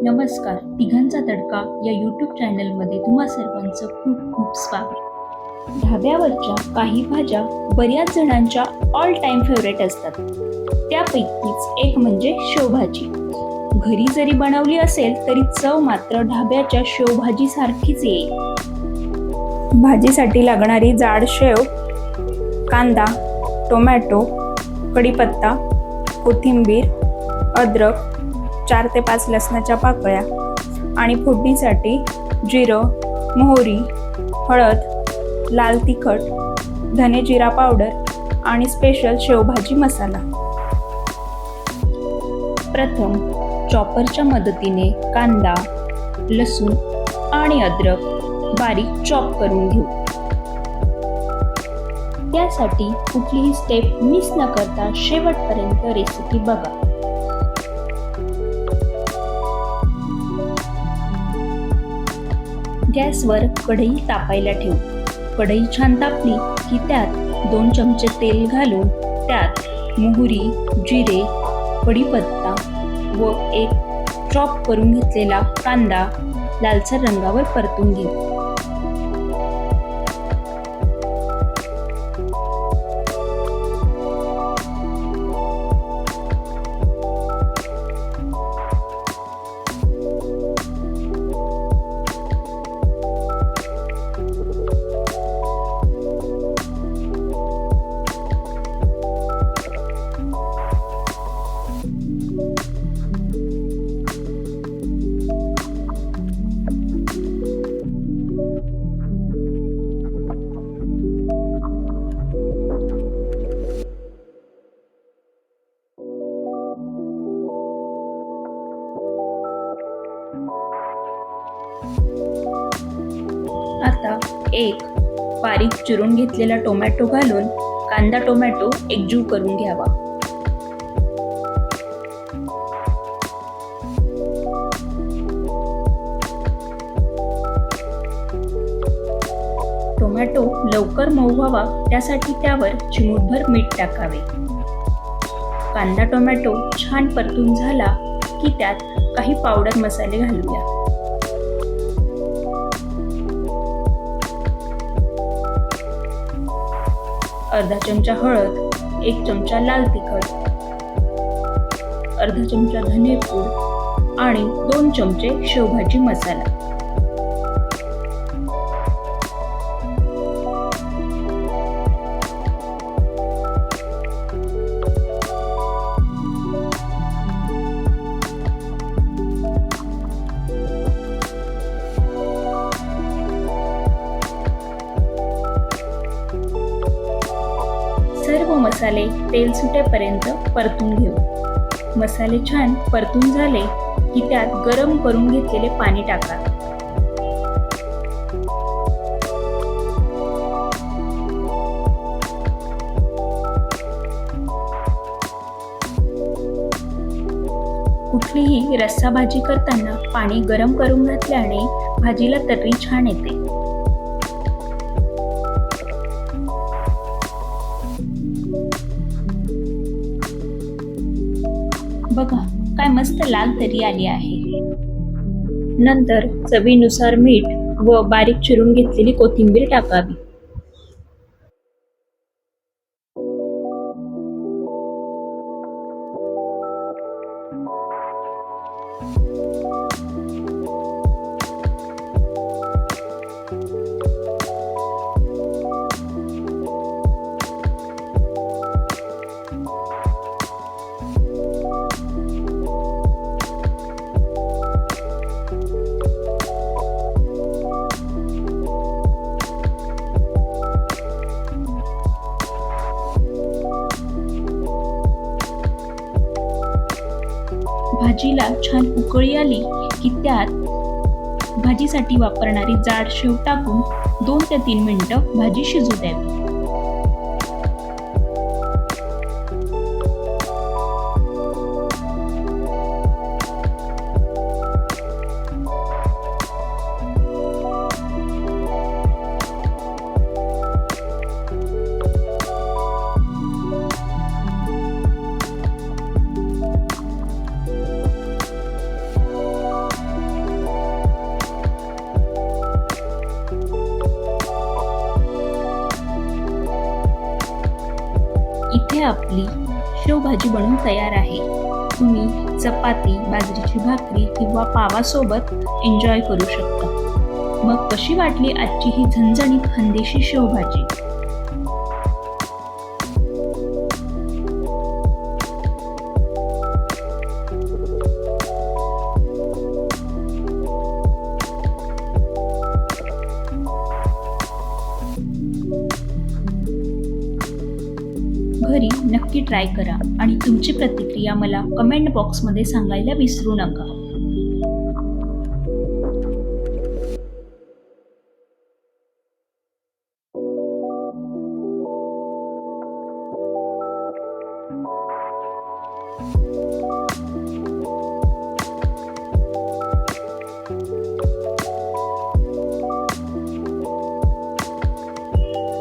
नमस्कार. तिघांचा तडका या यूट्यूब चॅनलमध्ये तुम्हा सर्वांचं खूप खूप स्वागत. ढाब्यावरच्या काही भाज्या बऱ्याच जणांच्या ऑल टाइम फेवरेट असतात. त्यापैकीच एक म्हणजे शेवभाजी. घरी जरी बनवली असेल तरी चव मात्र ढाब्याच्या शेवभाजी सारखीच येईल. भाजीसाठी लागणारी जाड शेव, कांदा, टोमॅटो, कढीपत्ता, कोथिंबीर, अद्रक, 4 ते 5 लसणाच्या पाकळ्या आणि फोडणीसाठी जिरं, मोहरी, हळद, लाल तिखट, धने जिरा पावडर आणि स्पेशल शेवभाजी मसाला. प्रथम चॉपरच्या मदतीने कांदा, लसूण आणि अद्रक बारीक चॉप करून घेऊ. त्यासाठी कुठलीही स्टेप मिस न करता शेवटपर्यंत रेसिपी बघा. गॅसवर कढई तापायला ठेवू. कढई छान तापली की त्यात 2 चमचे तेल घालून त्यात मोहरी, जिरे, कढीपत्ता व एक चॉप करून घेतलेला कांदा लालसर रंगावर परतून घेऊ. आता एक बारीक चिरून घेतलेला टोमॅटो घालून कांदा टोमॅटो एकजीव करून घ्यावा. टोमॅटो लवकर मऊ व्हावा त्यासाठी त्यावर चिमूटभर मीठ टाकावे. कांदा टोमॅटो छान परतून झाला की त्यात काही पावडर मसाले घालूया. अर्धा चमचा हळद, 1 चमचा लाल तिखट, अर्धा चमचा धनेपूड आणि 2 चमचे शेवभाजी मसाला. सर्व मसाले तेल सुटेपर्यंत परतून घेऊ. मसाले छान परतून झाले की त्यात गरम करून घेतलेले पाणी टाका. कुठलीही रस्सा भाजी करताना पाणी गरम करून घातल्याने भाजीला तर्री छान येते. बघा काय मस्त लाल तरी आली आहे. नंतर चवीनुसार मीठ व बारीक चिरून घेतलेली कोथिंबीर टाकावी. भाजीला छान उकळी आली की त्यात भाजीसाठी वापरणारी जाड शेव टाकून 2 ते 3 मिनिटं भाजी शिजू द्यावी. आपली शेवभाजी बनून तयार आहे. तुम्ही चपाती, बाजरीची भाकरी किंवा पावासोबत एन्जॉय करू शकता. मग कशी वाटली आजची ही झणझणीत खानदेशी शेवभाजी? घरी नक्की ट्राय करा आणि तुमची प्रतिक्रिया मला कमेंट बॉक्समध्ये सांगायला विसरू नका.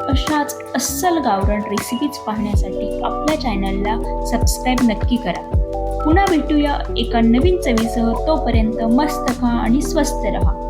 अशाच अस्सल गावरान रेसिपीज पाहण्यासाठी आपल्या चॅनलला सबस्क्राईब नक्की करा. पुन्हा भेटूया एका नवीन चवीसह. तोपर्यंत मस्त खा आणि स्वस्त रहा.